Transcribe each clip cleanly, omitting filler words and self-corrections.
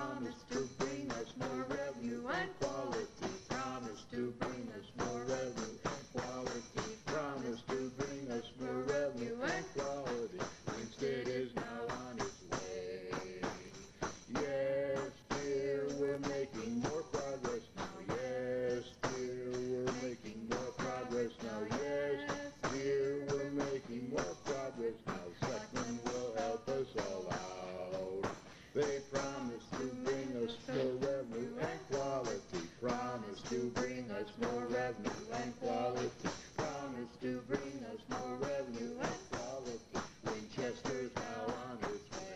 promise to bring us more revenue and quality. Promise to bring us more revenue and quality. Promise to bring us more revenue and quality. Instead is now on its way. Yes, dear, we're making more progress now. Yes, dear, we're making more progress now. Yes, dear, we're making more progress now. Selectmen will help us all out. They promise to bring us more revenue and quality. Promise to bring us more revenue and quality. Promise to bring us more revenue and quality. Winchester's now on its way.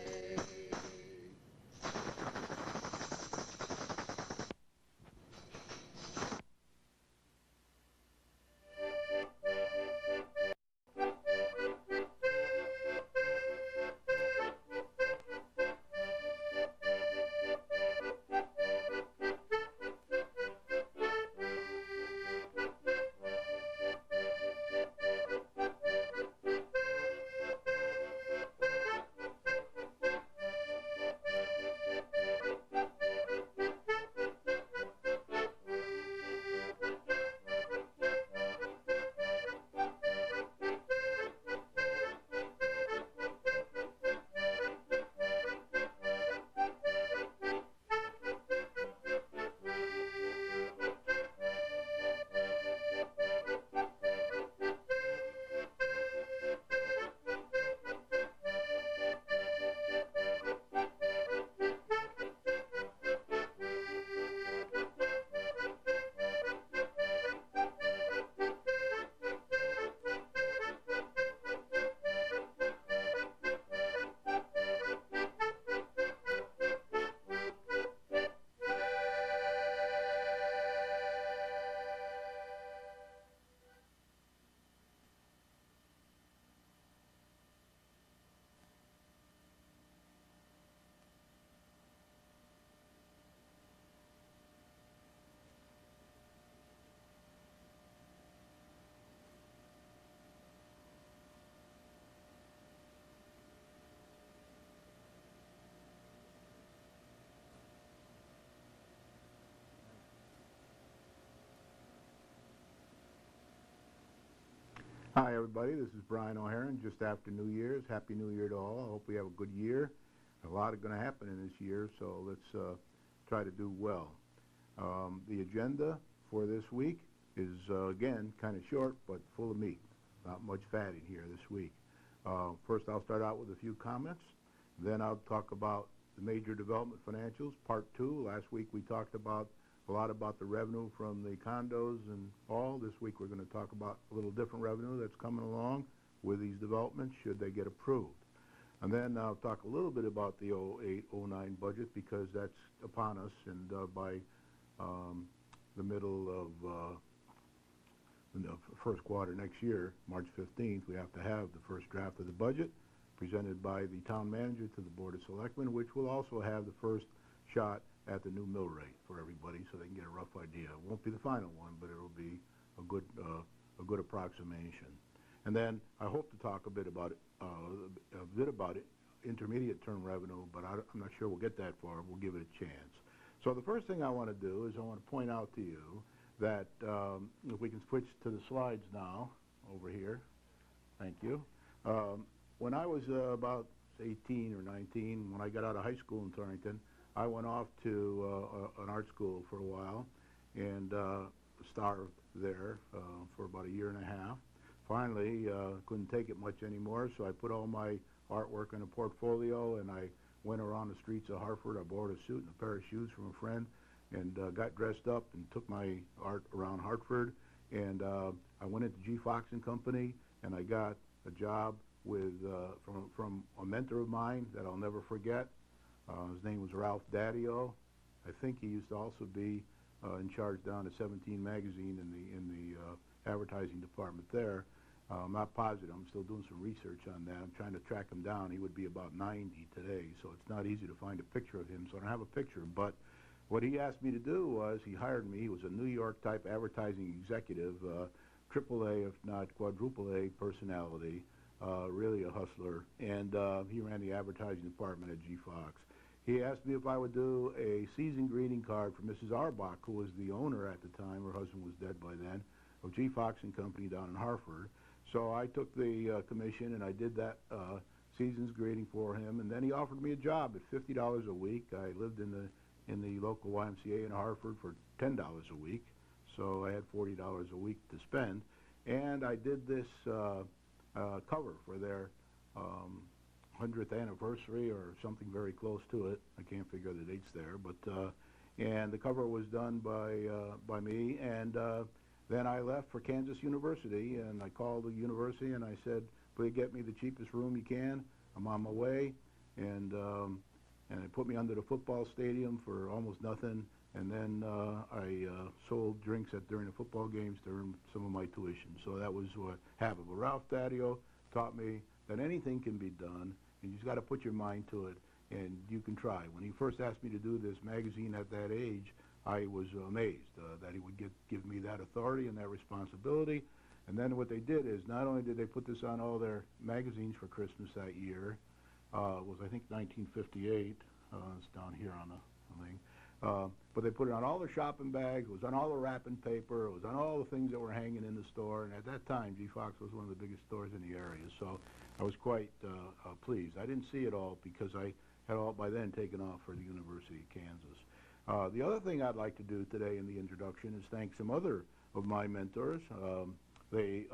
Hi everybody, this is Brian O'Haron, just after New Year's. Happy New Year to all. I hope we have a good year. A lot is going to happen in this year, so let's try to do well. The agenda for this week is, again, kind of short, but full of meat. Not much fat in here this week. First, I'll start out with a few comments. Then I'll talk about the major development financials, part 2. Last week we talked about a lot about the revenue from the condos and all. This week we're going to talk about a little different revenue that's coming along with these developments should they get approved. And then I'll talk a little bit about the 08-09 budget because that's upon us, and by the middle of the first quarter next year, March 15th, we have to have the first draft of the budget presented by the town manager to the Board of Selectmen, which will also have the first shot at the new mill rate for everybody so they can get a rough idea. It won't be the final one, but it will be a good approximation. And then I hope to talk a bit about intermediate term revenue, but I'm not sure we'll get that far. We'll give it a chance. So the first thing I want to do is I want to point out to you that if we can switch to the slides now over here. Thank you. When I was about 18 or 19, when I got out of high school in Torrington, I went off to an art school for a while and starved there for about a year and a half. Finally, couldn't take it much anymore, so I put all my artwork in a portfolio and I went around the streets of Hartford. I borrowed a suit and a pair of shoes from a friend and got dressed up and took my art around Hartford. And I went into G. Fox and Company, and I got a job with from a mentor of mine that I'll never forget. His name was Ralph Daddio. I think he used to also be in charge down at 17 Magazine in the advertising department there. I'm not positive. I'm still doing some research on that. I'm trying to track him down. He would be about 90 today, so it's not easy to find a picture of him, so I don't have a picture. But what he asked me to do was he hired me. He was a New York type advertising executive, AAA if not quadruple A personality, really a hustler, and he ran the advertising department at G. Fox. he asked me if I would do a season greeting card for Mrs. Arbach, who was the owner at the time. Her husband was dead by then, of G. Fox and Company down in Hartford. So I took the commission and I did that season's greeting for him, and then he offered me a job at $50 a week. I lived in the local YMCA in Hartford for $10 a week, so I had $40 a week to spend, and I did this cover for their 100th anniversary or something very close to it. I can't figure the dates there, but and the cover was done by me, and then I left for Kansas University, and I called the university and I said, "Please get me the cheapest room you can. I'm on my way," and they put me under the football stadium for almost nothing, and then I sold drinks during the football games to earn some of my tuition. So that was what happened. But Ralph Daddio taught me that anything can be done, and you just got to put your mind to it, and you can try. When he first asked me to do this magazine at that age, I was amazed that he would give me that authority and that responsibility. And then what they did is, not only did they put this on all their magazines for Christmas that year, it was I think 1958, it's down here on the thing, but they put it on all their shopping bags, it was on all the wrapping paper, it was on all the things that were hanging in the store, and at that time G. Fox was one of the biggest stores in the area, so I was quite pleased. I didn't see it all because I had all by then taken off for the University of Kansas. The other thing I'd like to do today in the introduction is thank some other of my mentors. You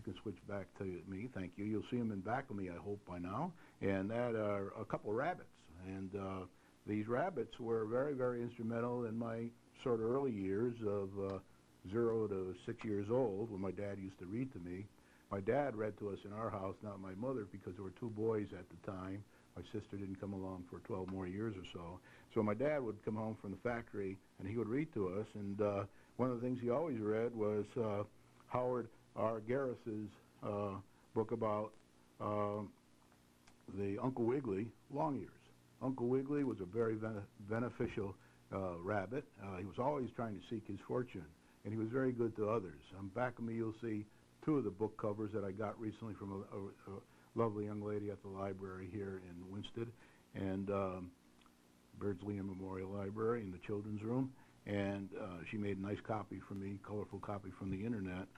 can switch back to me, thank you. You'll see them in back of me, I hope, by now. And that are a couple rabbits. And these rabbits were very, very instrumental in my sort of early years of 0 to 6 years old, when my dad used to read to me. My dad read to us in our house, not my mother, because there were 2 boys at the time. My sister didn't come along for 12 more years or so. So my dad would come home from the factory, and he would read to us. And one of the things he always read was Howard R. Garris's book about the Uncle Wiggily long years. Uncle Wiggily was a very beneficial rabbit. He was always trying to seek his fortune, and he was very good to others. On back of me, you'll see 2 of the book covers that I got recently from a lovely young lady at the library here in Winsted, and Beardsley Memorial Library in the children's room, and she made a nice copy for me, colorful copy from the internet.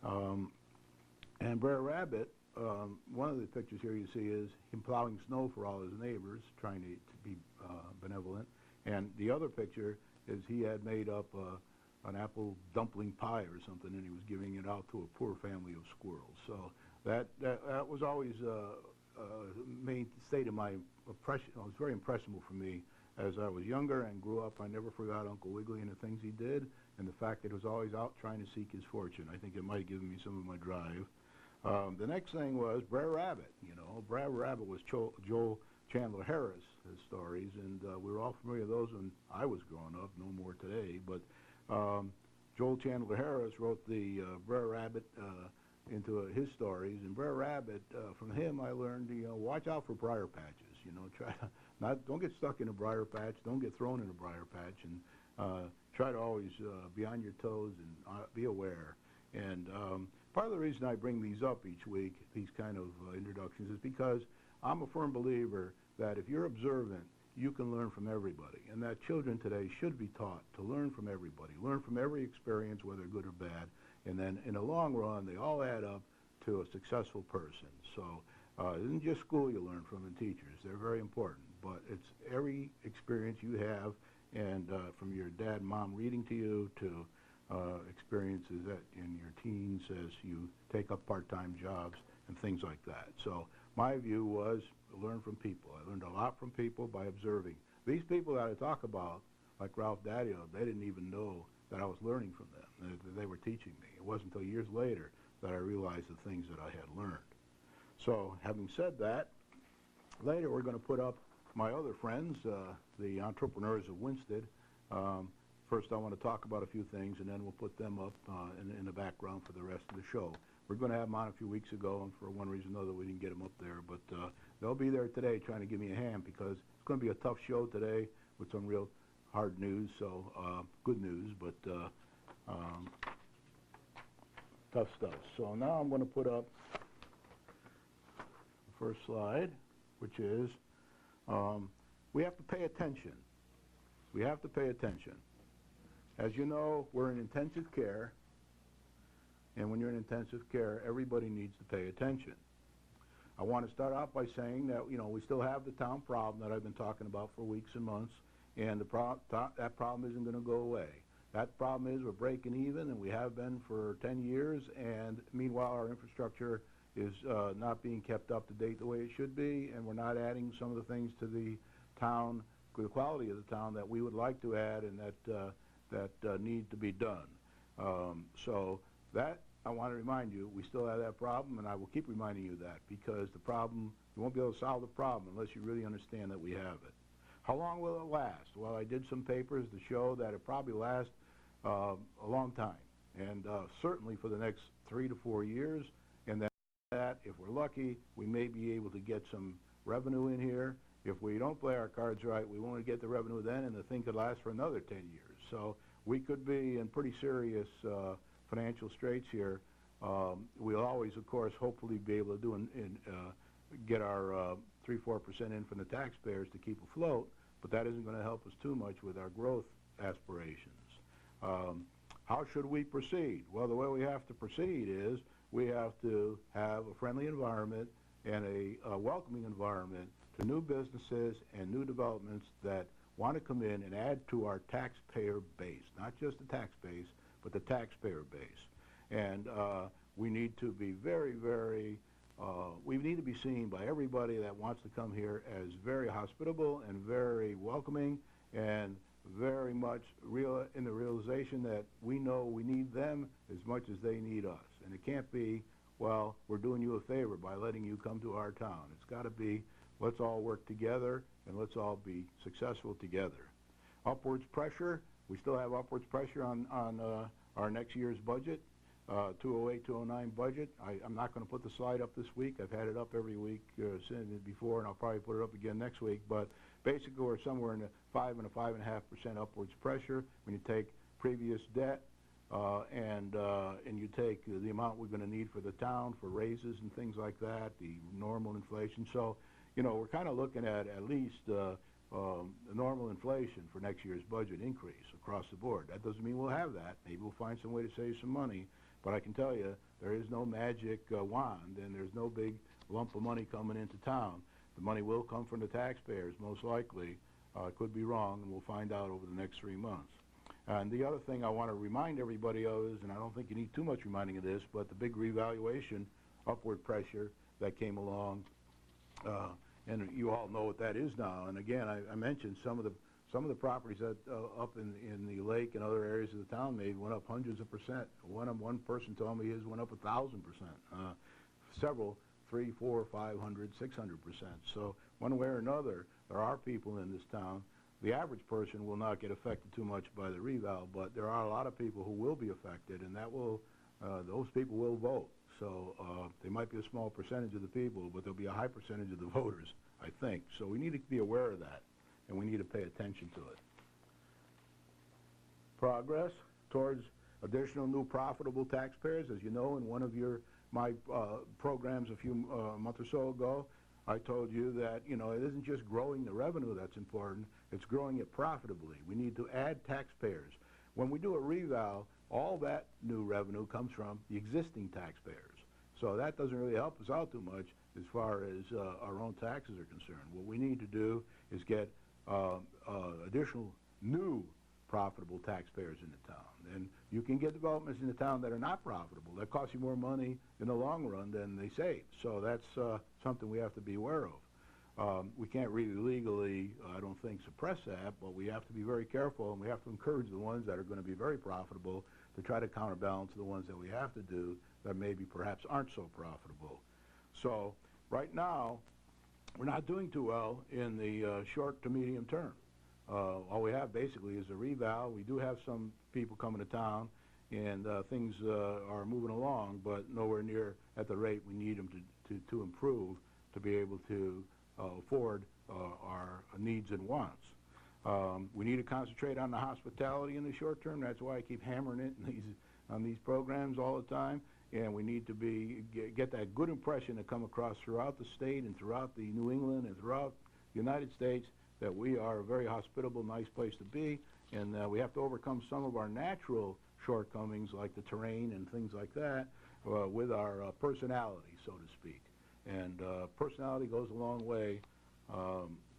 And Brer Rabbit, one of the pictures here you see is him plowing snow for all his neighbors, trying to be benevolent. And the other picture is he had made up an apple dumpling pie or something, and he was giving it out to a poor family of squirrels. So that was always main state of my impression. It was very impressionable for me as I was younger and grew up. I never forgot Uncle Wiggily and the things he did, and the fact that he was always out trying to seek his fortune. I think it might have given me some of my drive. The next thing was Brer Rabbit. You know, Brer Rabbit was Joel Chandler Harris, his stories, and we were all familiar with those when I was growing up, no more today. But Joel Chandler Harris wrote the Brer Rabbit into his stories, and Brer Rabbit, from him I learned, watch out for briar patches. Try to don't get stuck in a briar patch, don't get thrown in a briar patch, and try to always be on your toes and be aware. And part of the reason I bring these up each week, these kind of introductions, is because I'm a firm believer that if you're observant, you can learn from everybody, and that children today should be taught to learn from everybody, learn from every experience, whether good or bad, and then in the long run, they all add up to a successful person. So it isn't just school you learn from and teachers. They're very important, but it's every experience you have, and from your dad and mom reading to you to experiences that in your teens as you take up part-time jobs and things like that. So my view was learn from people. I learned a lot from people by observing. These people that I talk about, like Ralph Daddio, they didn't even know that I was learning from them. They were teaching me. It wasn't until years later that I realized the things that I had learned. So having said that, later we're going to put up my other friends, the entrepreneurs of Winsted. First I want to talk about a few things, and then we'll put them up in the background for the rest of the show. We're going to have them on a few weeks ago, and for one reason or another we didn't get them up there, but they'll be there today trying to give me a hand, because it's going to be a tough show today with some real hard news, so good news, but tough stuff. So now I'm going to put up the first slide, which is We have to pay attention. We have to pay attention. As you know, we're in intensive care, and when you're in intensive care, everybody needs to pay attention. I want to start out by saying that, we still have the town problem that I've been talking about for weeks and months, and that problem isn't going to go away. That problem is we're breaking even, and we have been for 10 years, and meanwhile our infrastructure is not being kept up to date the way it should be, and we're not adding some of the things to the town, the quality of the town that we would like to add and that need to be done. So that, I want to remind you, we still have that problem, and I will keep reminding you that, because the problem, you won't be able to solve the problem unless you really understand that we have it. How long will it last? Well, I did some papers to show that it probably lasts a long time, and certainly for the next 3 to 4 years, and that if we're lucky, we may be able to get some revenue in here. If we don't play our cards right, we won't get the revenue then, and the thing could last for another 10 years. So we could be in pretty serious financial straits here. We'll always, of course, hopefully be able to get our 3-4% in from the taxpayers to keep afloat, but that isn't going to help us too much with our growth aspirations. How should we proceed? Well, the way we have to proceed is we have to have a friendly environment and a welcoming environment to new businesses and new developments that want to come in and add to our taxpayer base, not just the tax base, but the taxpayer base. And we need to be we need to be seen by everybody that wants to come here as very hospitable and very welcoming and very much in the realization that we know we need them as much as they need us. And it can't be, well, we're doing you a favor by letting you come to our town. It's got to be, let's all work together and let's all be successful together. Upwards pressure, we still have upwards pressure on our next year's budget, 208-209 budget. I'm not going to put the slide up this week. I've had it up every week since before, and I'll probably put it up again next week. But basically, we're somewhere in the 5 and a 5.5% upwards pressure when you take previous debt and you take the amount we're going to need for the town for raises and things like that, the normal inflation. So, we're kind of looking at least the normal inflation for next year's budget increase across the board. That doesn't mean we'll have that. Maybe we'll find some way to save some money. But I can tell you, there is no magic wand, and there's no big lump of money coming into town. The money will come from the taxpayers, most likely. I could be wrong, and we'll find out over the next 3 months. And the other thing I want to remind everybody of is, and I don't think you need too much reminding of this, but the big revaluation, upward pressure that came along, and you all know what that is now. And again, I mentioned some of the properties that up in the lake and other areas of the town went up hundreds of percent. One person told me his went up 1,000%. Several 300, 400, 500, 600%. So one way or another, there are people in this town. The average person will not get affected too much by the reval, but there are a lot of people who will be affected, and those people will vote. So they might be a small percentage of the people, but there'll be a high percentage of the voters, I think. So we need to be aware of that, and we need to pay attention to it. Progress towards additional new profitable taxpayers. As you know, in one of my programs a month or so ago, I told you that it isn't just growing the revenue that's important, it's growing it profitably. We need to add taxpayers. When we do a reval, all that new revenue comes from the existing taxpayers. So that doesn't really help us out too much as far as our own taxes are concerned. What we need to do is get additional new profitable taxpayers in the town. And you can get developments in the town that are not profitable, that cost you more money in the long run than they save. So that's something we have to be aware of. We can't really legally, I don't think, suppress that, but we have to be very careful, and we have to encourage the ones that are going to be very profitable to try to counterbalance the ones that we have to do that maybe perhaps aren't so profitable. So right now, we're not doing too well in the short to medium term. All we have basically is a reval. We do have some people coming to town, and things are moving along, but nowhere near at the rate we need them to improve to be able to afford our needs and wants. We need to concentrate on the hospitality in the short term. That's why I keep hammering it on these programs all the time. And we need to get that good impression to come across throughout the state and throughout the New England and throughout United States, that we are a very hospitable, nice place to be, and we have to overcome some of our natural shortcomings like the terrain and things like that with our personality, so to speak. And personality goes a long way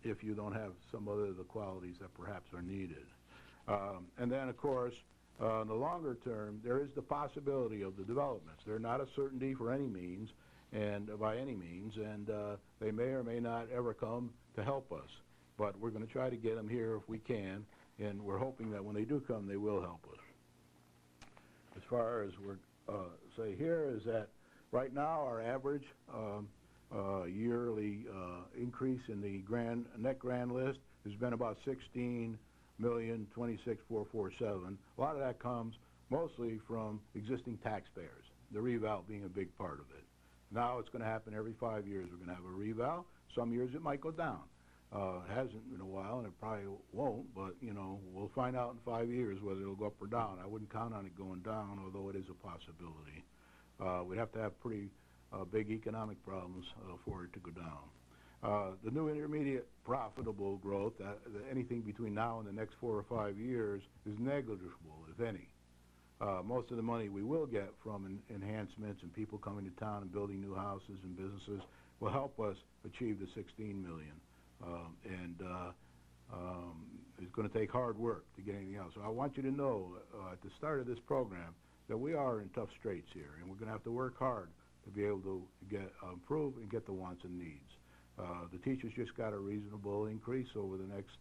if you don't have some of the qualities that perhaps are needed. And then, of course, in the longer term, there is the possibility of the developments. They're not a certainty for any means, and by any means, and they may or may not ever come to help us. But we're going to try to get them here if we can, and we're hoping that when they do come, they will help us. As far as we're say here is that right now our average yearly increase in the net grand list has been about 16,026,447. A lot of that comes mostly from existing taxpayers, the reval being a big part of it. Now it's going to happen every 5 years. We're going to have a reval. Some years it might go down. It hasn't in a while, and it probably won't, but, you know, we'll find out in 5 years whether it'll go up or down. I wouldn't count on it going down, although it is a possibility. We'd have to have pretty big economic problems for it to go down. The new intermediate profitable growth, anything between now and the next 4 or 5 years, is negligible, if any. Most of the money we will get from enhancements and people coming to town and building new houses and businesses will help us achieve the 16 million. It's going to take hard work to get anything else. So I want you to know at the start of this program that we are in tough straits here, and we're going to have to work hard to be able to get improve and get the wants and needs. The teachers just got a reasonable increase over the next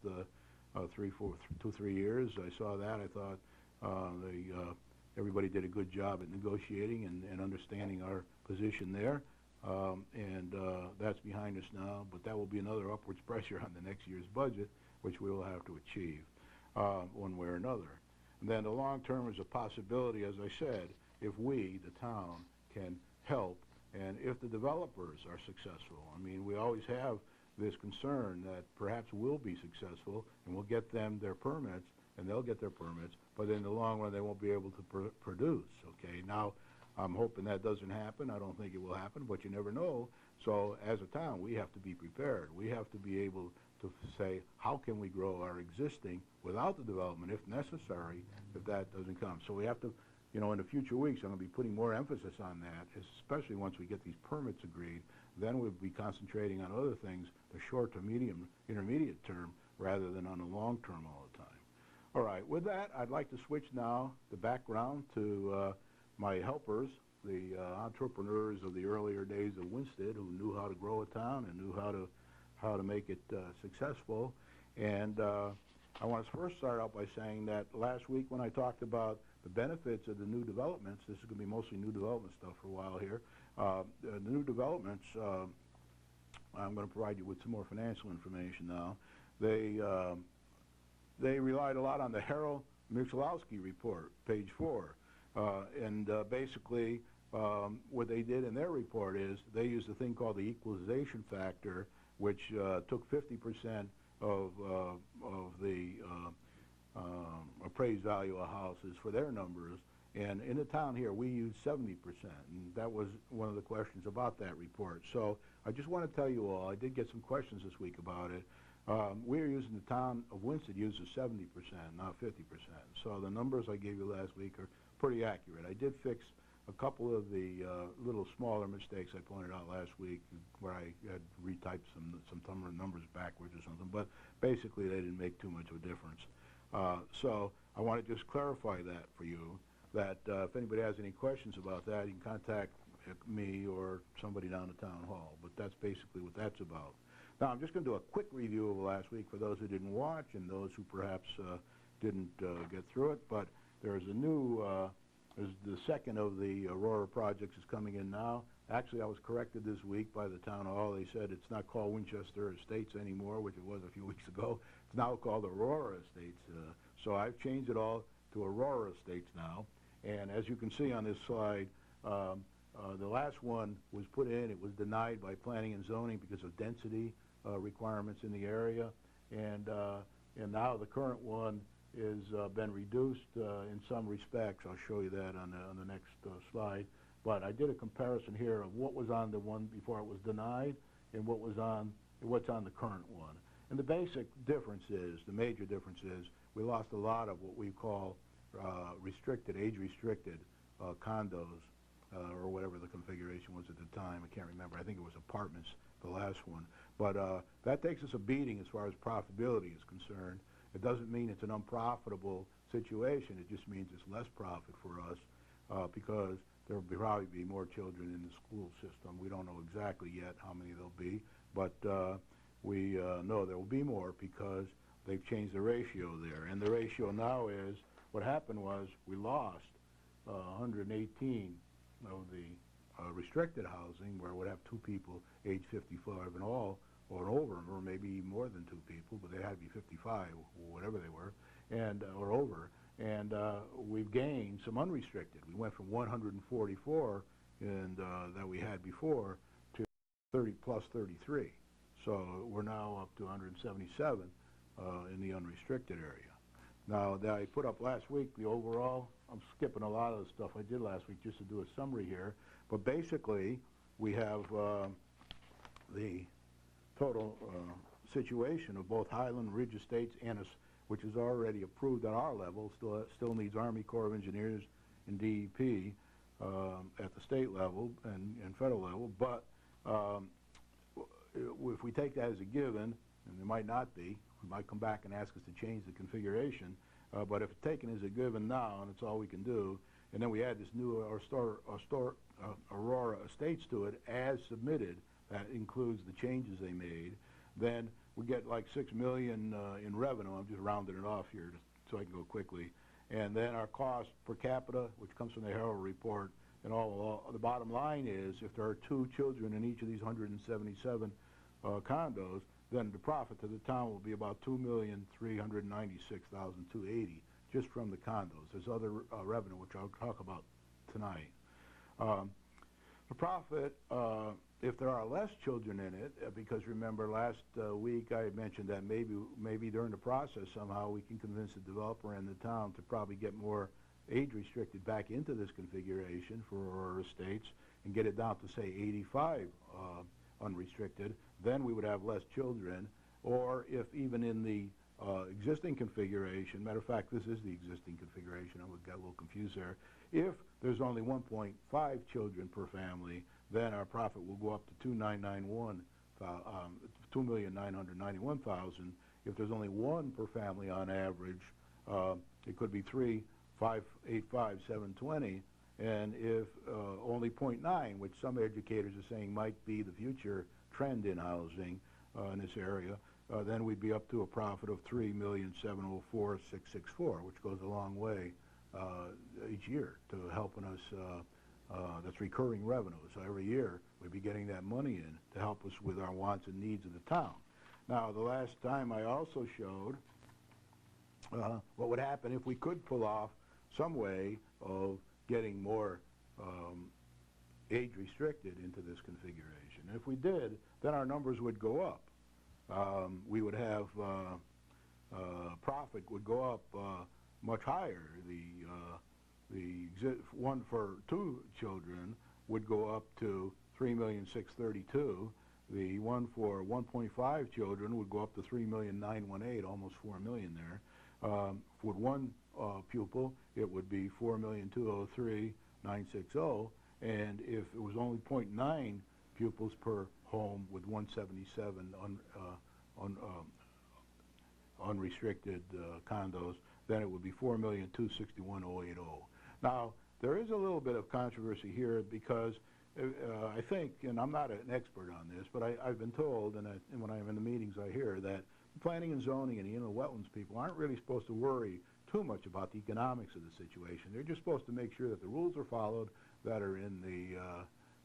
2-3 years. I saw that. I thought everybody did a good job at negotiating and understanding our position there. That's behind us now, but that will be another upwards pressure on the next year's budget, which we will have to achieve one way or another. And then the long term is a possibility, as I said, if we, the town, can help, and if the developers are successful. I mean, we always have this concern that perhaps we'll be successful and we'll get them their permits, and they'll get their permits, but in the long run they won't be able to produce, okay? Now, I'm hoping that doesn't happen. I don't think it will happen, but you never know. So as a town, we have to be prepared. We have to be able to say, how can we grow our existing without the development, if necessary, if that doesn't come? So we have to, you know, in the future weeks, I'm going to be putting more emphasis on that, especially once we get these permits agreed. Then we'll be concentrating on other things, the short to medium, intermediate term, rather than on the long term all the time. All right, with that, I'd like to switch now the background to my helpers, the entrepreneurs of the earlier days of Winsted, who knew how to grow a town and knew how to make it successful. And I want to first start out by saying that last week when I talked about the benefits of the new developments, this is going to be mostly new development stuff for a while here. The new developments, I'm going to provide you with some more financial information now. They relied a lot on the Harold Michalowski report, page 4. Basically, what they did in their report is they used a thing called the equalization factor, which took 50% of the appraised value of houses for their numbers. And in the town here, we use 70%, and that was one of the questions about that report. So I just want to tell you all, I did get some questions this week about it. We're using, the town of Winsted uses 70%, not 50%. So the numbers I gave you last week are pretty accurate. I did fix a couple of the little smaller mistakes I pointed out last week, where I had retyped some numbers backwards or something, but basically they didn't make too much of a difference. So I want to just clarify that for you, that if anybody has any questions about that, you can contact me or somebody down at Town Hall, but that's basically what that's about. Now, I'm just going to do a quick review of last week for those who didn't watch and those who perhaps didn't get through it, but there's a new, the second of the Aurora projects is coming in now. Actually, I was corrected this week by the Town Hall. They said it's not called Winchester Estates anymore, which it was a few weeks ago. It's now called Aurora Estates. So I've changed it all to Aurora Estates now. And as you can see on this slide, the last one was put in. It was denied by planning and zoning because of density requirements in the area. And now the current one is been reduced in some respects. I'll show you that on the next slide. But I did a comparison here of what was on the one before it was denied and what's on the current one. And the basic difference is, the major difference is, we lost a lot of what we call restricted, age-restricted condos, or whatever the configuration was at the time. I can't remember. I think it was apartments, the last one. But that takes us a beating as far as profitability is concerned. It doesn't mean it's an unprofitable situation. It just means it's less profit for us because there will probably be more children in the school system. We don't know exactly yet how many there'll be, but we know there will be more because they've changed the ratio there. And the ratio now is, what happened was we lost 118 of the restricted housing, where it would have 2 people age 55 and all, or over, or maybe more than 2 people, but they had to be 55, or whatever they were, and or over. And we've gained some unrestricted. We went from 144 and that we had before to 30 plus 33. So we're now up to 177 in the unrestricted area. Now, I put up last week the overall. I'm skipping a lot of the stuff I did last week just to do a summary here. But basically, we have the total situation of both Highland Ridge Estates and us, which is already approved on our level, still needs Army Corps of Engineers and DEP at the state level and federal level. But if we take that as a given, and it might not be, we might come back and ask us to change the configuration, but if it's taken as a given now, and it's all we can do, and then we add this new Aurora Estates to it as submitted, that includes the changes they made, then we get like $6 million in revenue. I'm just rounding it off here so I can go quickly. And then our cost per capita, which comes from the Herald report, and all the bottom line is, if there are 2 children in each of these 177 condos, then the profit to the town will be about $2,396,280 just from the condos. There's other revenue, which I'll talk about tonight. The profit, if there are less children in it, because remember last week I mentioned that maybe during the process somehow we can convince the developer and the town to probably get more age-restricted back into this configuration for Aurora Estates and get it down to, say, 85 unrestricted, then we would have less children. Or if even in the existing configuration, matter of fact, this is the existing configuration, I got a little confused there, if there's only 1.5 children per family, then our profit will go up to $2,991,000. If there's only 1 per family on average, it could be 3,585,720. And if only 0.9, which some educators are saying might be the future trend in housing in this area, then we'd be up to a profit of $3,704,664, which goes a long way each year to helping us. That's recurring revenue. So every year we'd be getting that money in to help us with our wants and needs of the town. Now, the last time I also showed what would happen if we could pull off some way of getting more age-restricted into this configuration. And if we did, then our numbers would go up. We would have profit would go up much higher. The one for 2 children would go up to $3,632,000. The one for 1.5 children would go up to $3,918,000, almost $4 million there. For 1 pupil, it would be $4,203,960, and if it was only 0.9 pupils per home with 177 unrestricted condos, then it would be $4,261,080. Now, there is a little bit of controversy here because I think, and I'm not an expert on this, but I've been told, and when I'm in the meetings I hear, that planning and zoning and the inland wetlands people aren't really supposed to worry too much about the economics of the situation. They're just supposed to make sure that the rules are followed that are in the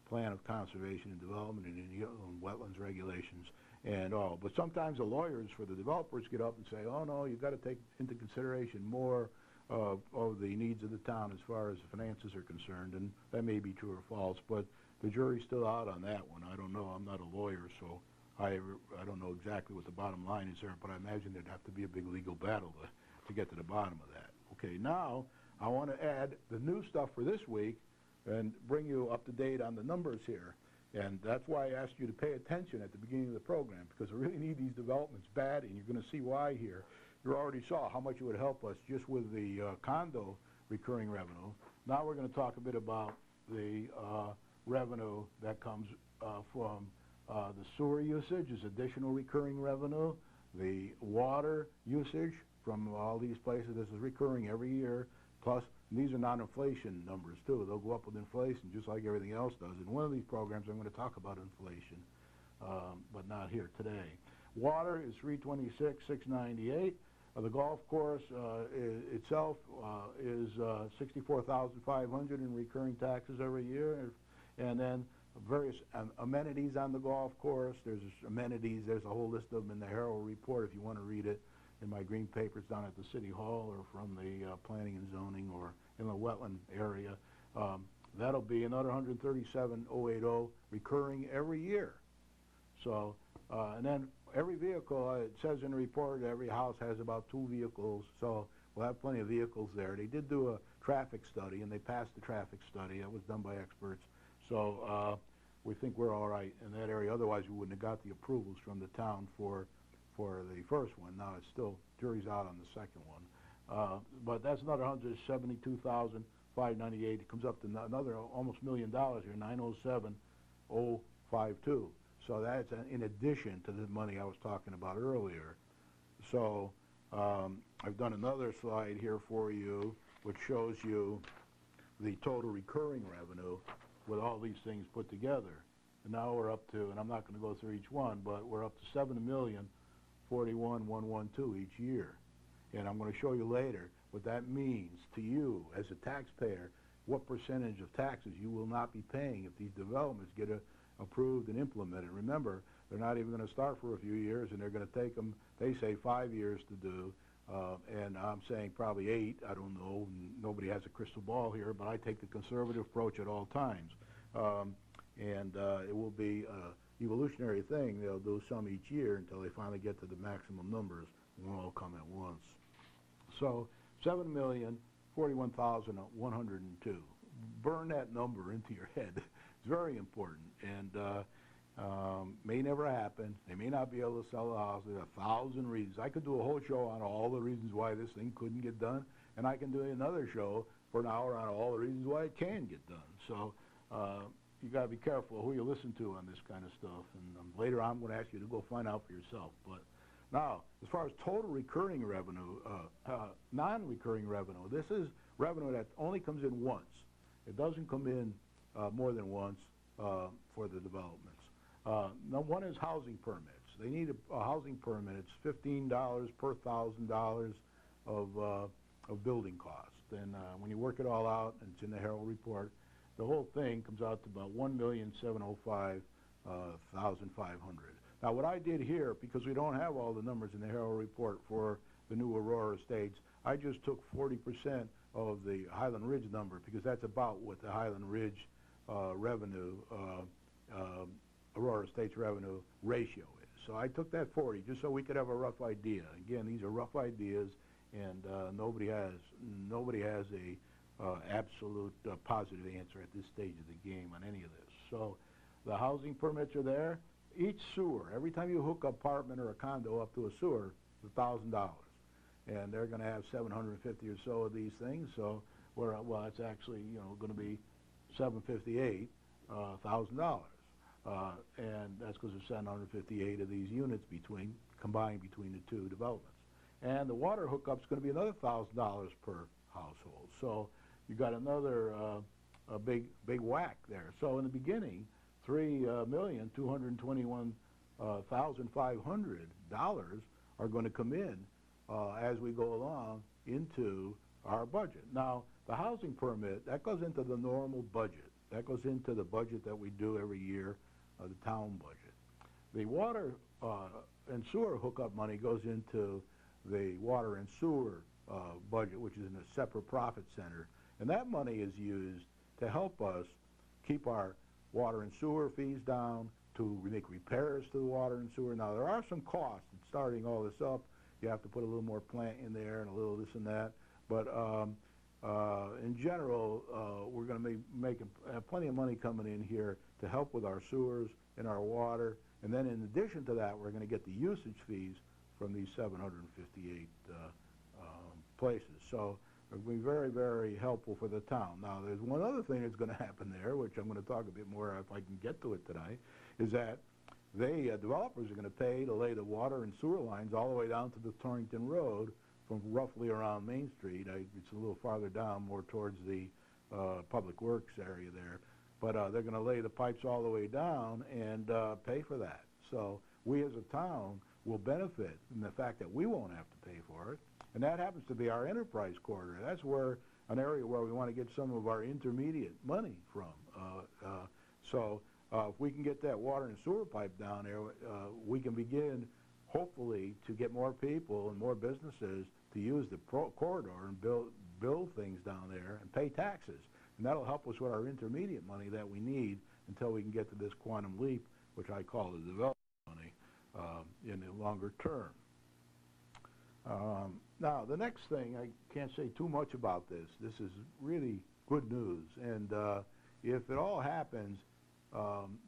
Plan of Conservation and Development and in the inland wetlands regulations and all. But sometimes the lawyers for the developers get up and say, oh no, you've got to take into consideration more of the needs of the town as far as the finances are concerned, and that may be true or false, but the jury's still out on that one. I don't know. I'm not a lawyer, so I don't know exactly what the bottom line is there, but I imagine there'd have to be a big legal battle to get to the bottom of that. Okay, now I want to add the new stuff for this week and bring you up to date on the numbers here. And that's why I asked you to pay attention at the beginning of the program, because we really need these developments bad, and you're going to see why here. You already saw how much it would help us just with the condo recurring revenue. Now we're going to talk a bit about the revenue that comes from the sewer usage is additional recurring revenue. The water usage from all these places, this is recurring every year. Plus, these are non-inflation numbers too. They'll go up with inflation just like everything else does. In one of these programs, I'm going to talk about inflation, but not here today. Water is $326,698. The golf course itself is $64,500 in recurring taxes every year, and then various amenities on the golf course. There's amenities. There's a whole list of them in the Herald Report if you want to read it in my green papers down at the City Hall or from the Planning and Zoning or in the wetland area. That'll be another $137,080 recurring every year. So, and then every vehicle, it says in the report, every house has about 2 vehicles, so we'll have plenty of vehicles there. They did do a traffic study, and they passed the traffic study. That was done by experts. So we think we're all right in that area. Otherwise, we wouldn't have got the approvals from the town for the first one. Now it's still, jury's out on the second one. But that's another $172,598. It comes up to another almost $1 million here, $907,052. So that's in addition to the money I was talking about earlier. So I've done another slide here for you, which shows you the total recurring revenue with all these things put together. And now we're up to, and I'm not going to go through each one, but we're up to $7,041,112 each year. And I'm going to show you later what that means to you as a taxpayer, what percentage of taxes you will not be paying if these developments get approved and implemented. Remember, they're not even going to start for a few years, and they're going to take them, they say, 5 years to do. And I'm saying probably 8, I don't know, nobody has a crystal ball here, but I take the conservative approach at all times. It will be an evolutionary thing. They'll do some each year until they finally get to the maximum numbers. It won't all come at once. So 7,041,102. Burn that number into your head. It's very important, and may never happen. They may not be able to sell the house. There's 1,000 reasons. I could do a whole show on all the reasons why this thing couldn't get done, and I can do another show for an hour on all the reasons why it can get done. So you got to be careful who you listen to on this kind of stuff, and later on I'm going to ask you to go find out for yourself. But now, as far as total recurring revenue, non-recurring revenue, this is revenue that only comes in once. It doesn't come in more than once for the developments. Now, one is housing permits. They need a housing permit. It's $15 per $1,000 of building cost. And when you work it all out, and it's in the Herald Report, the whole thing comes out to about $1,705,500. Now, what I did here, because we don't have all the numbers in the Herald Report for the new Aurora estates, I just took 40% of the Highland Ridge number, because that's about what the Highland Ridge revenue, Aurora Estates revenue ratio is. So I took that 40 just so we could have a rough idea. Again, these are rough ideas, and nobody has a absolute positive answer at this stage of the game on any of this. So the housing permits are there. Each sewer, every time you hook an apartment or a condo up to a sewer, it's $1,000. And they're going to have 750 or so of these things. So well, it's actually going to be $758,000. And that's because there's 758 of these units combined between the two developments. And the water hookup's going to be another $1,000 per household. So you got another a big whack there. So in the beginning, $3,221,500 are going to come in as we go along into our budget. Now, the housing permit, that goes into the normal budget. That goes into the budget that we do every year, the town budget. The water and sewer hookup money goes into the water and sewer budget, which is in a separate profit center. And that money is used to help us keep our water and sewer fees down, to make repairs to the water and sewer. Now, there are some costs in starting all this up. You have to put a little more plant in there and a little this and that. But in general, we're going to have plenty of money coming in here to help with our sewers and our water. And then in addition to that, we're going to get the usage fees from these 758 places. So it'll be very, very helpful for the town. Now, there's one other thing that's going to happen there, which I'm going to talk a bit more if I can get to it tonight, is that developers are going to pay to lay the water and sewer lines all the way down to the Torrington Road from roughly around Main Street. It's a little farther down, more towards the Public Works area there. But they're going to lay the pipes all the way down and pay for that. So we as a town will benefit from the fact that we won't have to pay for it. And that happens to be our enterprise corridor. That's where an area where we want to get some of our intermediate money from. If we can get that water and sewer pipe down there, we can begin, hopefully, to get more people and more businesses to use the corridor and build things down there and pay taxes. And that'll help us with our intermediate money that we need until we can get to this quantum leap, which I call the development money, in the longer term. Now, the next thing, I can't say too much about this. This is really good news. And if it all happens,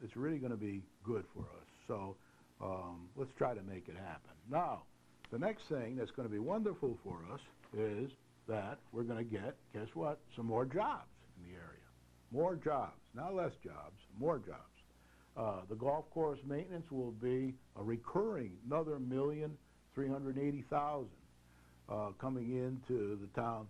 it's really going to be good for us. So let's try to make it happen. Now, the next thing that's going to be wonderful for us is that we're going to get, guess what, some more jobs in the area. More jobs, not less jobs, more jobs. The golf course maintenance will be a recurring another $1,380,000 coming into the town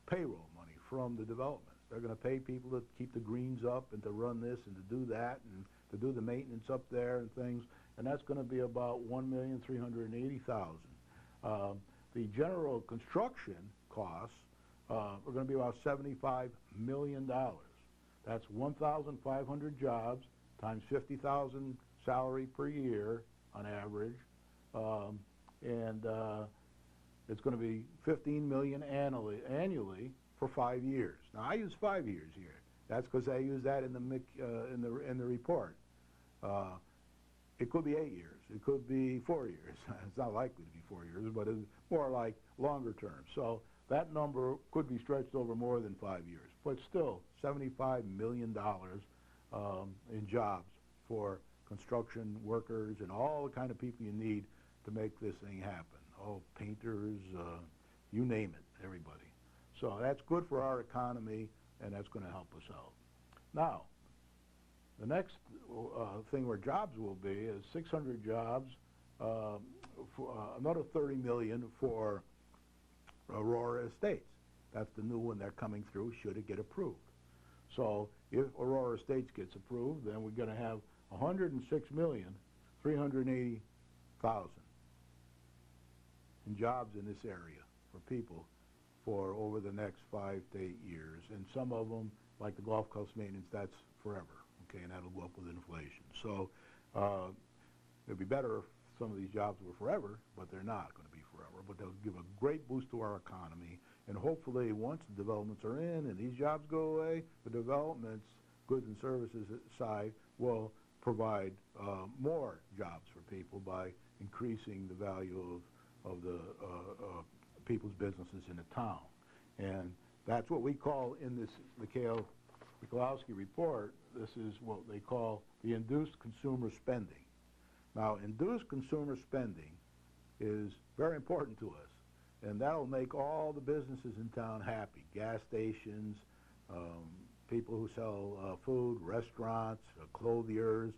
payroll money from the development. They're going to pay people to keep the greens up and to run this and to do that and to do the maintenance up there and things, and that's going to be about $1,380,000. The general construction costs are going to be about $75 million. That's 1,500 jobs times 50,000 salary per year on average, and it's going to be $15 million annually for 5 years. Now I use 5 years here. That's because I use that in the report. It could be 8 years. It could be 4 years. It's not likely to be 4 years, but it's more like longer term. So that number could be stretched over more than 5 years. But still, $75 million in jobs for construction workers and all the kind of people you need to make this thing happen. Oh, painters, you name it, everybody. So that's good for our economy, and that's going to help us out. Now, the next thing where jobs will be is 600 jobs, for, another 30 million for Aurora Estates. That's the new one they're coming through, should it get approved. So if Aurora Estates gets approved, then we're going to have 106,380,000 in jobs in this area for people for over the next 5 to 8 years. And some of them, like the golf course maintenance, that's forever, okay, and that'll go up with inflation. So it'd be better if some of these jobs were forever, but they're not going to be forever. But they'll give a great boost to our economy, and hopefully once the developments are in and these jobs go away, the developments, goods and services side will provide more jobs for people by increasing the value of the people's businesses in the town. And that's what we call in this Michalowski report, this is what they call the induced consumer spending. Now, induced consumer spending is very important to us, and that'll make all the businesses in town happy. Gas stations, people who sell food, restaurants, clothiers,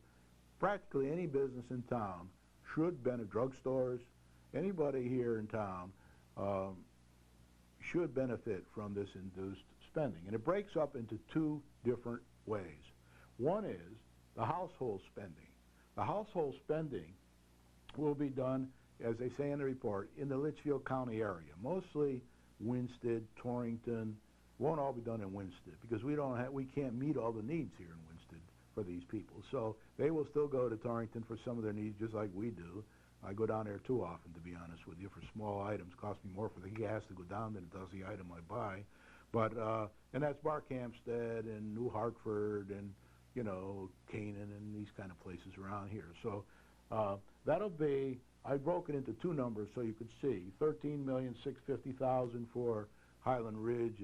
practically any business in town should benefit, drugstores, anybody here in town should benefit from this induced spending. And it breaks up into two different ways. One is the household spending. The household spending will be done, as they say in the report, in the Litchfield County area, mostly Winsted, Torrington. Won't all be done in Winsted because we can't meet all the needs here in Winsted for these people. So they will still go to Torrington for some of their needs, just like we do. I go down there too often, to be honest with you, for small items. It costs me more for the gas to go down than it does the item I buy. But and that's Barkhamsted and New Hartford and, you know, Canaan and these kind of places around here. So that'll be, I broke it into two numbers so you could see, $13,650,000 for Highland Ridge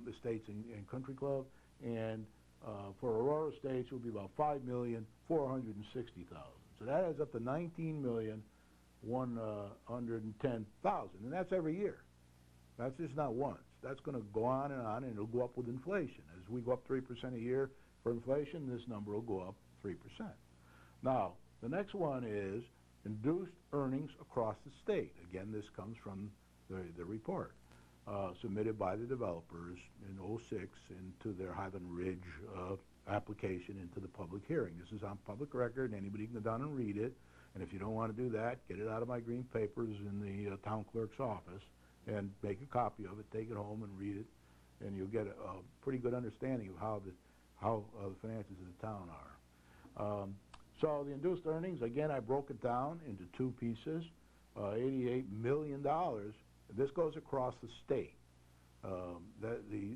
Estates and Country Club, and for Aurora Estates, it will be about $5,460,000. So that adds up to $19,110,000, and that's every year. That's just not once. That's going to go on, and it'll go up with inflation. As we go up 3% a year for inflation, this number will go up 3%. Now, the next one is induced earnings across the state. Again, this comes from the report submitted by the developers in '06 into their Highland Ridge application into the public hearing. This is on public record. Anybody can go down and read it. And if you don't want to do that, get it out of my green papers in the town clerk's office and make a copy of it, take it home and read it, and you'll get a pretty good understanding of how the finances of the town are. So the induced earnings, again, I broke it down into two pieces, $88 million. This goes across the state.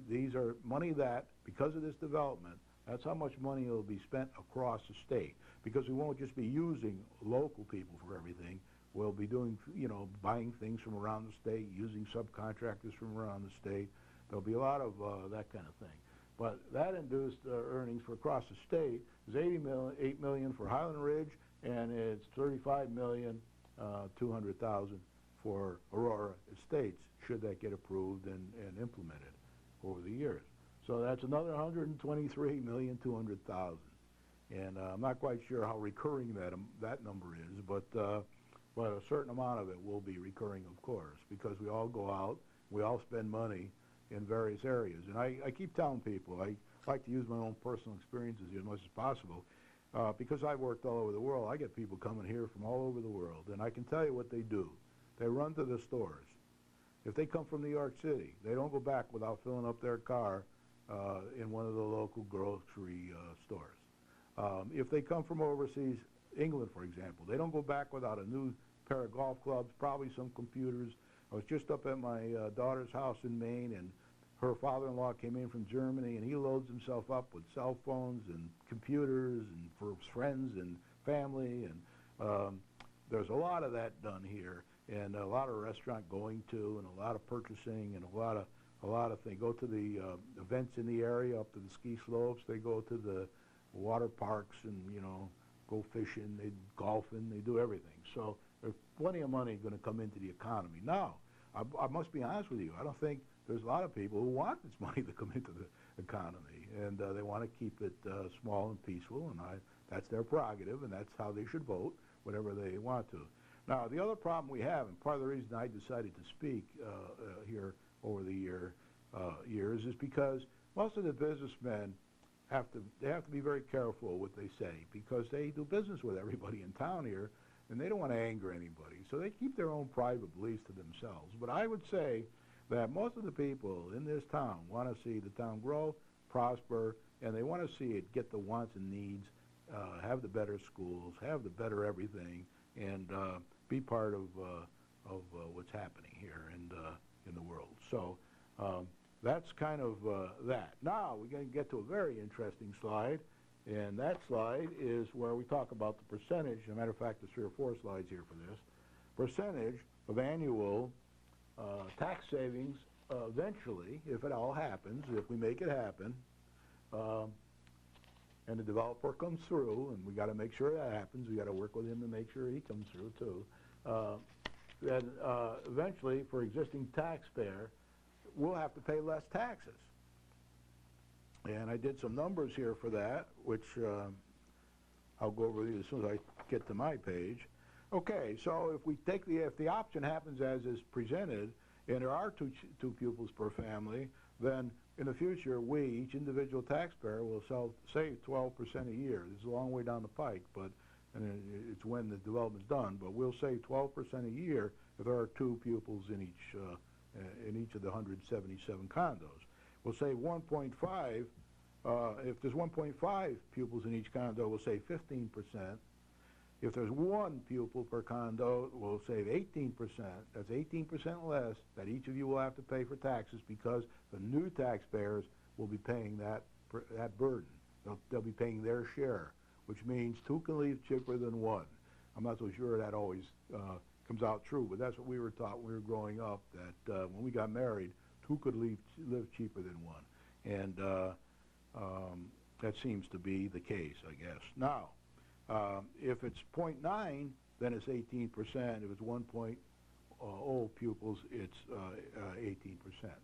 These are money that, because of this development, that's how much money will be spent across the state. Because we won't just be using local people for everything. We'll be doing, buying things from around the state, using subcontractors from around the state. There'll be a lot of that kind of thing. But that induced earnings for across the state is $8 million for Highland Ridge, and it's $35,200,000 for Aurora Estates, should that get approved and implemented over the years. So that's another $123,200,000. And I'm not quite sure how recurring that number is, but a certain amount of it will be recurring, of course, because we all go out, we all spend money in various areas. And I keep telling people, I like to use my own personal experiences as much as possible, because I've worked all over the world. I get people coming here from all over the world, and I can tell you what they do. They run to the stores. If they come from New York City, they don't go back without filling up their car in one of the local grocery stores. If they come from overseas, England, for example, they don't go back without a new pair of golf clubs, probably some computers. I was just up at my daughter's house in Maine, and her father-in-law came in from Germany, and he loads himself up with cell phones and computers and for his friends and family, and there's a lot of that done here, and a lot of restaurant going to, and a lot of purchasing, and a lot of things. Go to the events in the area, up to the ski slopes. They go to the water parks, and go fishing, they golfing, they do everything. So there's plenty of money going to come into the economy. Now, I must be honest with you, I don't think there's a lot of people who want this money to come into the economy, and they want to keep it small and peaceful, and that's their prerogative, and that's how they should vote, whatever they want to. Now, the other problem we have, and part of the reason I decided to speak here over the years, is because most of the businessmen have to be very careful what they say, because they do business with everybody in town here, and they don't want to anger anybody. So they keep their own private beliefs to themselves. But I would say that most of the people in this town want to see the town grow, prosper, and they want to see it get the wants and needs, have the better schools, have the better everything, and be part of what's happening here in the world. So that's kind of that. Now we're going to get to a very interesting slide, and that slide is where we talk about the percentage. As a matter of fact, there's 3 or 4 slides here for this. Percentage of annual tax savings eventually, if it all happens, if we make it happen, and the developer comes through, and we got to make sure that happens. We got to work with him to make sure he comes through too. Then eventually, for existing taxpayer, we'll have to pay less taxes. And I did some numbers here for that, which I'll go over these as soon as I get to my page. Okay, so if the option happens as is presented, and there are two pupils per family, then in the future, each individual taxpayer will save 12% a year. This is a long way down the pike, and it's when the development's done, but we'll save 12% a year if there are 2 pupils in each of the 177 condos. We'll save 1.5, if there's 1.5 pupils in each condo, we'll save 15%. If there's 1 pupil per condo, we'll save 18%. That's 18% less that each of you will have to pay for taxes, because the new taxpayers will be paying that burden. They'll be paying their share, which means 2 can leave cheaper than 1. I'm not so sure that always comes out true, but that's what we were taught when we were growing up, that when we got married, Who could live cheaper than one? And that seems to be the case, I guess. Now, if it's 0.9, then it's 18%. If it's 1.0 pupils, it's 18%.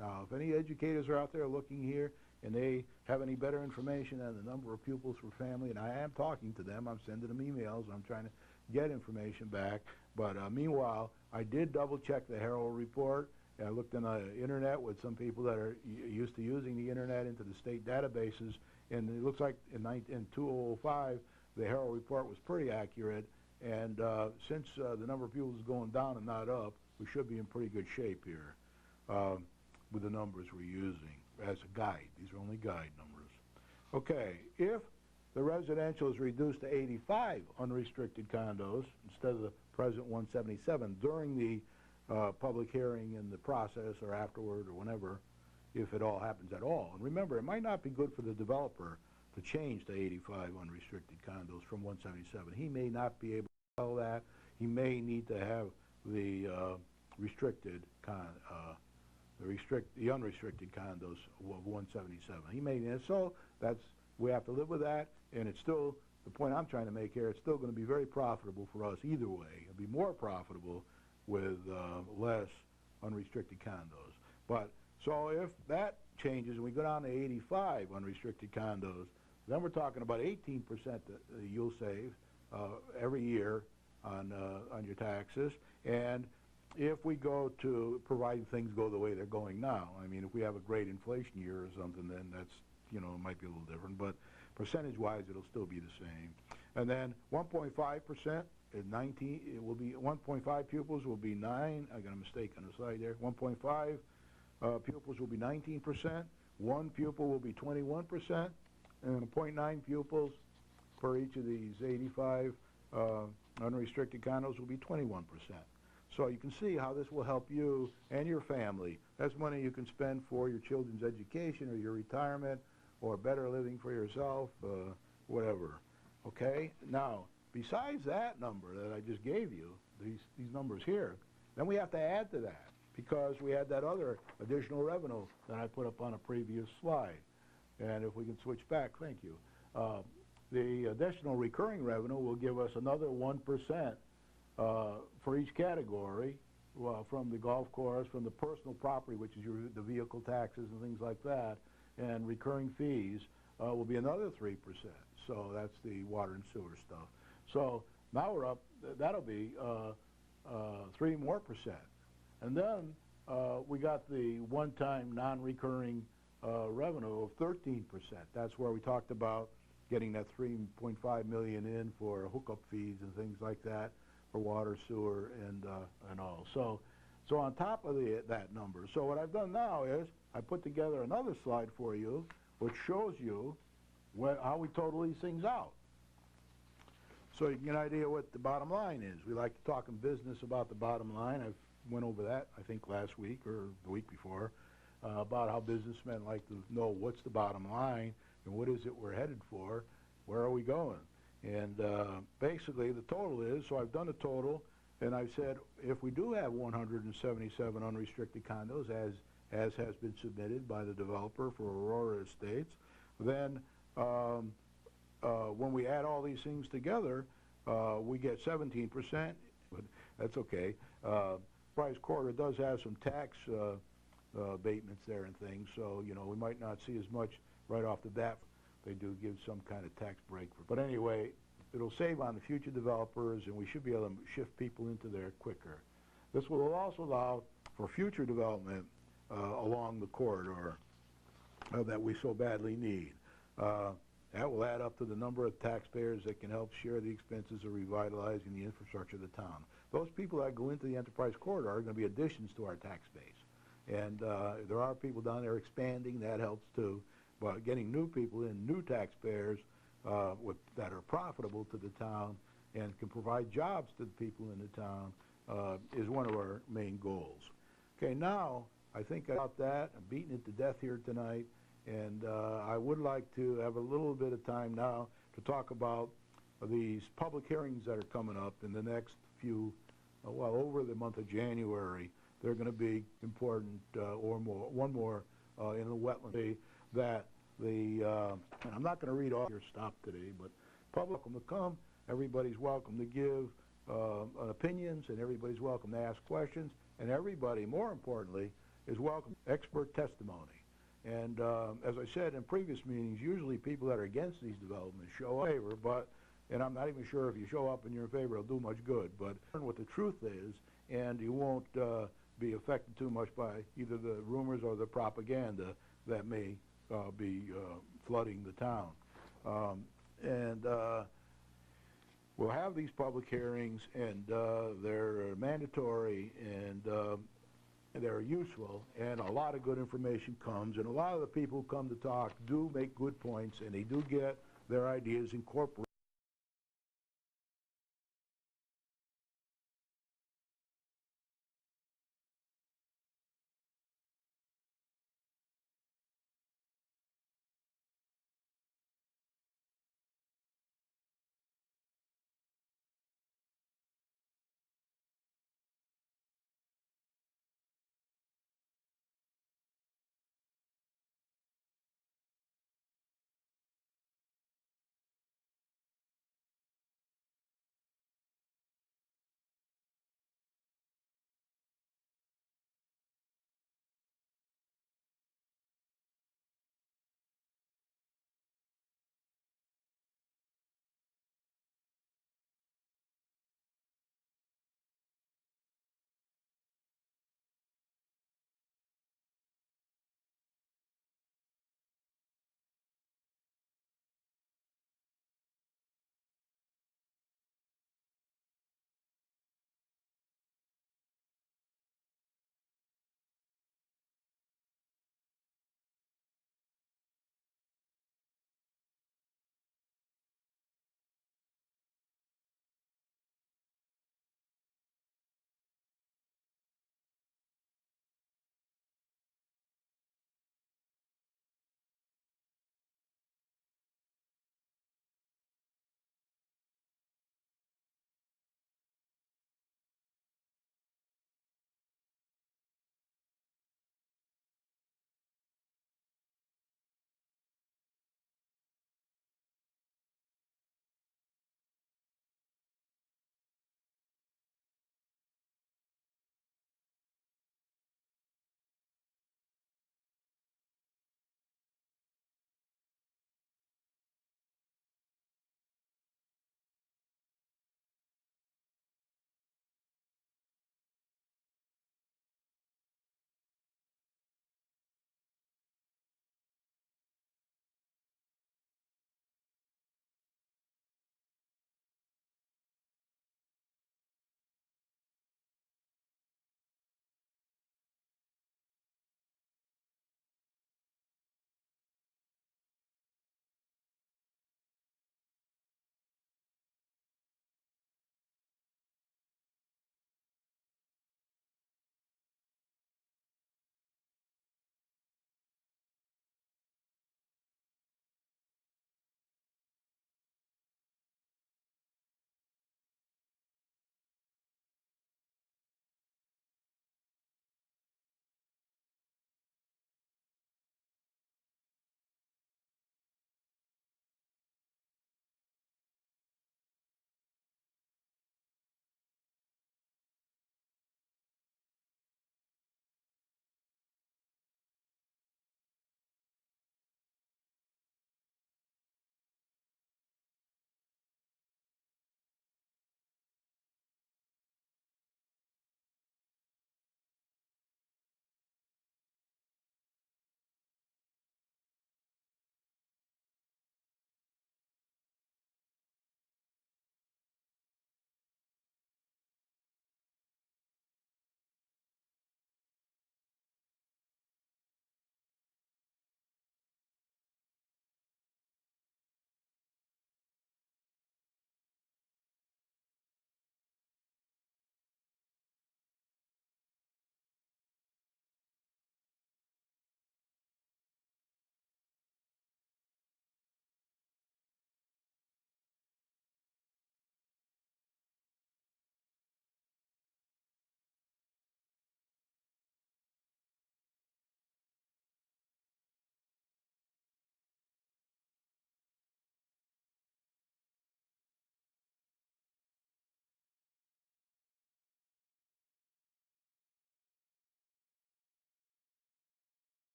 Now, if any educators are out there looking here and they have any better information on the number of pupils per family, and I am talking to them, I'm sending them emails, I'm trying to get information back. But meanwhile, I did double-check the Herald report. I looked on the internet with some people that are used to using the internet into the state databases, and it looks like in 2005, the Herald report was pretty accurate. And since the number of pupils is going down and not up, we should be in pretty good shape here with the numbers we're using as a guide. These are only guide numbers. Okay, if the residential is reduced to 85 unrestricted condos instead of the present 177 during the public hearing in the process or afterward or whenever, if it all happens at all. And remember, it might not be good for the developer to change to 85 unrestricted condos from 177. He may not be able to sell that. He may need to have the the unrestricted condos of 177. He may, and so we have to live with that. And it's still, the point I'm trying to make here, it's still going to be very profitable for us either way. It'll be more profitable with less unrestricted condos. But so if that changes and we go down to 85 unrestricted condos, then we're talking about 18% that you'll save every year on your taxes. And if we go to providing things go the way they're going now, I mean, if we have a great inflation year or something, then that's, you know, it might be a little different. But percentage-wise, it'll still be the same. And then 1.5% is 19. It will be 1.5 pupils will be 9. I got a mistake on the slide there. 1.5 pupils will be 19%. 1 pupil will be 21%. And 0.9 pupils per each of these 85 unrestricted condos will be 21%. So you can see how this will help you and your family. That's money you can spend for your children's education or your retirement or better living for yourself, whatever. Okay? Now, besides that number that I just gave you, these numbers here, then we have to add to that because we had that other additional revenue that I put up on a previous slide. And if we can switch back, thank you. The additional recurring revenue will give us another 1% for each category, from the golf course, from the personal property, which is the vehicle taxes and things like that, and recurring fees will be another 3%. So that's the water and sewer stuff. So now we're up, that'll be 3% more. And then we got the one-time non-recurring revenue of 13%. That's where we talked about getting that $3.5 million in for hookup fees and things like that for water, sewer, and all. So on top of that number, so what I've done now is I put together another slide for you which shows you how we total these things out. So you can get an idea what the bottom line is. We like to talk in business about the bottom line. I went over that, I think, last week or the week before, about how businessmen like to know what's the bottom line and what is it we're headed for, where are we going. And basically the total is, so I've done a total, and I've said if we do have 177 unrestricted condos, as has been submitted by the developer for Aurora Estates, then when we add all these things together, we get 17%, but that's okay. Price Quarter does have some tax abatements there and things, so you know we might not see as much right off the bat. They do give some kind of tax break. But anyway, it'll save on the future developers, and we should be able to shift people into there quicker. This will also allow for future development along the corridor that we so badly need. That will add up to the number of taxpayers that can help share the expenses of revitalizing the infrastructure of the town. Those people that go into the Enterprise Corridor are going to be additions to our tax base. And there are people down there expanding, that helps too. But getting new people in, new taxpayers that are profitable to the town and can provide jobs to the people in the town is one of our main goals. Okay, now I think about that. I'm beating it to death here tonight, and I would like to have a little bit of time now to talk about these public hearings that are coming up in the next few, well, over the month of January. they're going to be important or more. One more in the wetland that and I'm not going to read all your stop today, but public welcome to come. Everybody's welcome to give opinions, and everybody's welcome to ask questions, and everybody, more importantly, is welcome to expert testimony. And as I said in previous meetings, usually people that are against these developments show up in favor, and I'm not even sure if you show up and you're in favor, it'll do much good. But learn what the truth is, and you won't be affected too much by either the rumors or the propaganda that may be flooding the town. We'll have these public hearings, and they're mandatory, and they're useful, and a lot of good information comes, and a lot of the people who come to talk do make good points, and they do get their ideas incorporated.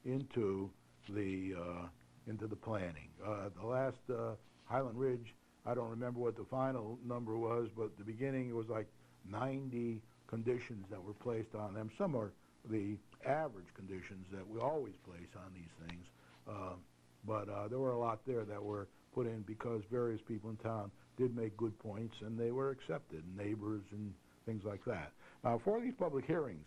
into the planning. The last Highland Ridge, I don't remember what the final number was, but at the beginning it was like 90 conditions that were placed on them. Some are the average conditions that we always place on these things, but there were a lot there that were put in because various people in town did make good points and they were accepted, neighbors and things like that. Now, for these public hearings,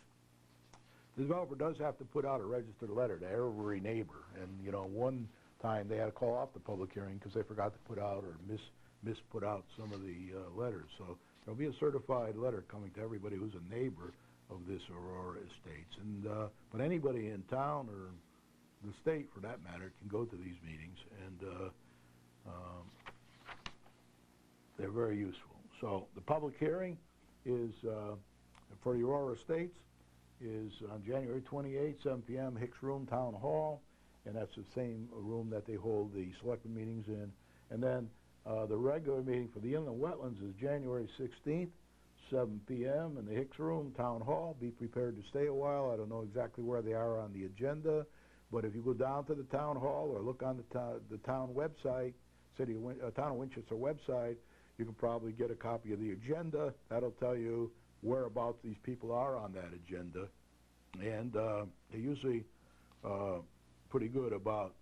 the developer does have to put out a registered letter to every neighbor, and one time they had to call off the public hearing because they forgot to put out or misput out some of the letters. So there'll be a certified letter coming to everybody who's a neighbor of this Aurora Estates, and but anybody in town or the state, for that matter, can go to these meetings, and they're very useful. So the public hearing is for the Aurora Estates is on January 28th, 7 p.m., Hicks Room, Town Hall, and that's the same room that they hold the selectmen meetings in. And then the regular meeting for the inland wetlands is January 16th, 7 p.m. in the Hicks Room, Town Hall. Be prepared to stay a while. I don't know exactly where they are on the agenda, but if you go down to the Town Hall or look on the town website, Town of Winchester website, you can probably get a copy of the agenda. That'll tell you whereabouts these people are on that agenda, and they're usually pretty good about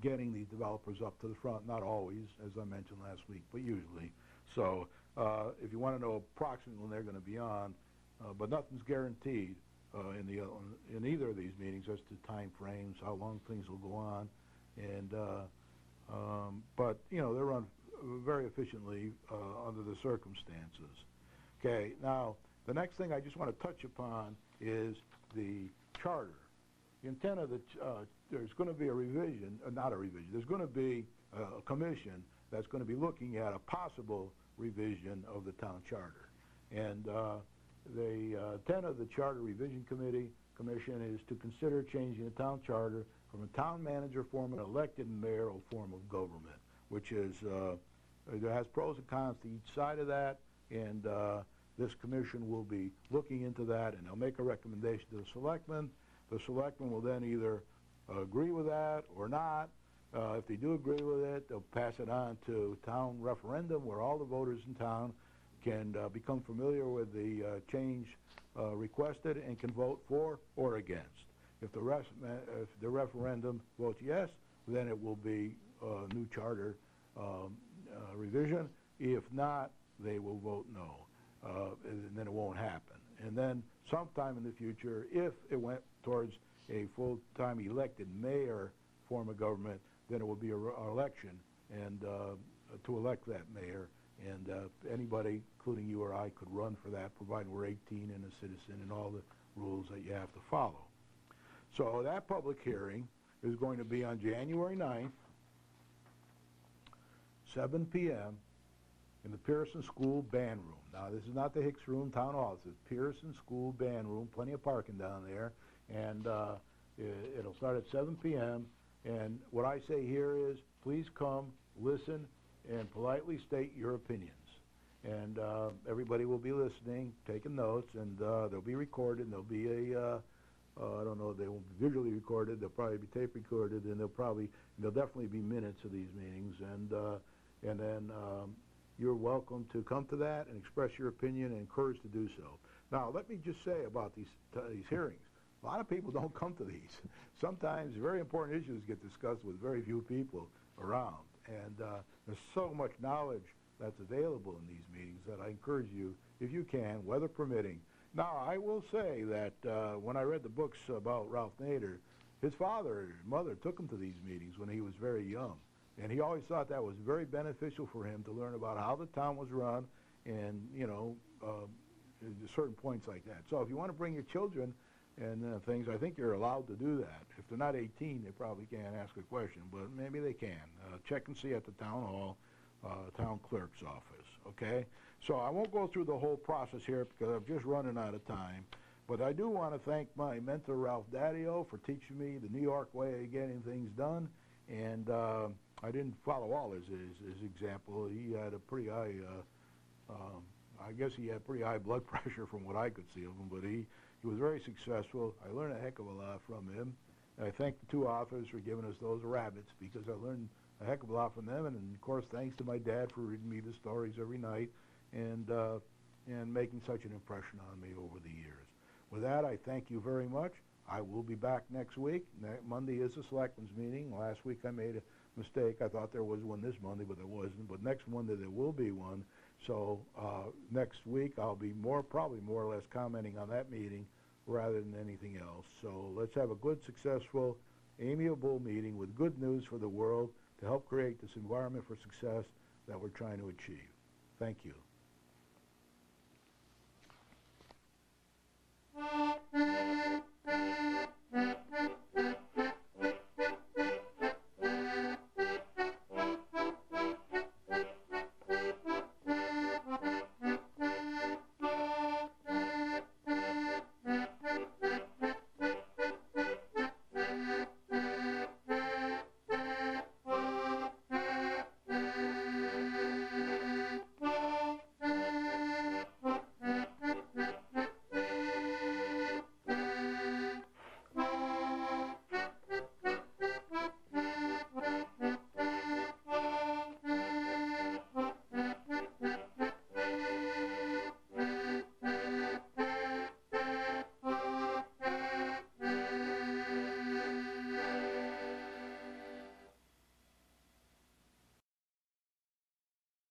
getting these developers up to the front. Not always, as I mentioned last week, but usually. So if you want to know approximately when they're going to be on, but nothing's guaranteed in either of these meetings as to time frames, how long things will go on, and but they run very efficiently under the circumstances. Okay, now the next thing I just want to touch upon is the charter. The intent of there's going to be a revision, not a revision, there's going to be a commission that's going to be looking at a possible revision of the town charter. And the intent of the Charter Revision Commission is to consider changing the town charter from a town manager form an elected mayoral form of government, which is, there has pros and cons to each side of that, and this commission will be looking into that, and they'll make a recommendation to the selectmen. The selectmen will then either agree with that or not. If they do agree with it, they'll pass it on to town referendum, where all the voters in town can become familiar with the change requested and can vote for or against. If the referendum votes yes, then it will be a new charter revision. If not, they will vote no, and then it won't happen. And then sometime in the future, if it went towards a full-time elected mayor form of government, then it will be an election and to elect that mayor. And anybody, including you or I, could run for that, provided we're 18 and a citizen and all the rules that you have to follow. So that public hearing is going to be on January 9th, 7 p.m. in the Pearson School Band Room. Now, this is not the Hicks Room Town Hall. This is Pearson School Band Room, plenty of parking down there, and it'll start at 7 p.m. And what I say here is, please come, listen, and politely state your opinions. And everybody will be listening, taking notes, and they'll be recorded, and there'll be a, I don't know, they won't be visually recorded, they'll probably be tape recorded, and there'll definitely be minutes of these meetings, and then you're welcome to come to that and express your opinion and encouraged to do so. Now, let me just say about these hearings. A lot of people don't come to these. Sometimes very important issues get discussed with very few people around. And there's so much knowledge that's available in these meetings that I encourage you, if you can, weather permitting. Now, I will say that when I read the books about Ralph Nader, his father and mother took him to these meetings when he was very young. And he always thought that was very beneficial for him to learn about how the town was run and, certain points like that. So if you want to bring your children and things, I think you're allowed to do that. If they're not 18, they probably can't ask a question, but maybe they can. Check and see at the town hall, town clerk's office, okay? So I won't go through the whole process here because I'm just running out of time, but I do want to thank my mentor, Ralph Daddio, for teaching me the New York way of getting things done, and I didn't follow all his example. He had a pretty high, I guess he had pretty high blood pressure from what I could see of him, but he was very successful. I learned a heck of a lot from him, I thank the two authors for giving us those rabbits, because I learned a heck of a lot from them, and of course thanks to my dad for reading me the stories every night and making such an impression on me over the years. With that, I thank you very much. I will be back next week. Monday is a selectmen's meeting. Last week I made a mistake. I thought there was one this Monday, but there wasn't. But next Monday there will be one. So next week I'll be probably more or less commenting on that meeting rather than anything else. So let's have a good, successful, amiable meeting with good news for the world to help create this environment for success that we're trying to achieve. Thank you.